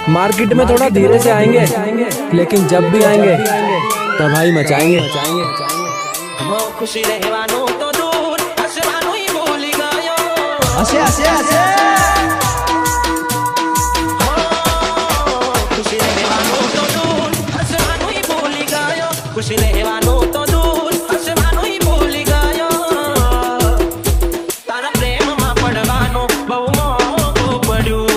Market में थोड़ा धीरे से आएंगे, लेकिन जब भी आएंगे तब भाई मचाएंगे। खुशी रहवानो तो दूर हसवानो ही भूल गयो। हसे हसे हसे खुशी रहवानो तो दूर हसवानो ही भूल गयो। खुशी रहवानो तो दूर हसवानो ही भूल गयो। तारा प्रेम में पड़वानो बहु मोंघू पड्યું।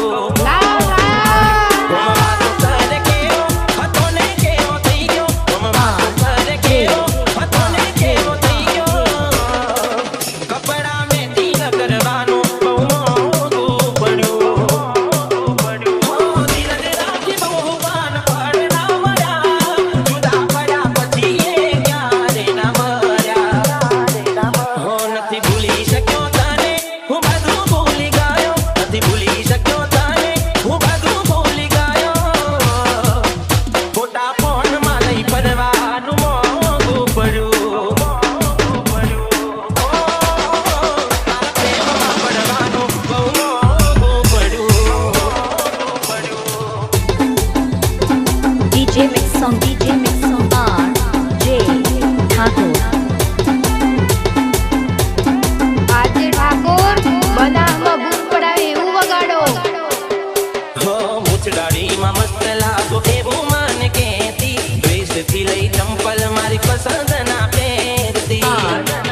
DJ mix song RJ Thakor. આજે ઠાકોર બનાવમાં ભૂત પડાવે એવું વગાડો। મૂછડાડીમાં મસ્ત લાગો એવું મન કહેતી, ડ્રેસથી લઈ ચંપલ મારી પસંદ ના પહેરતી।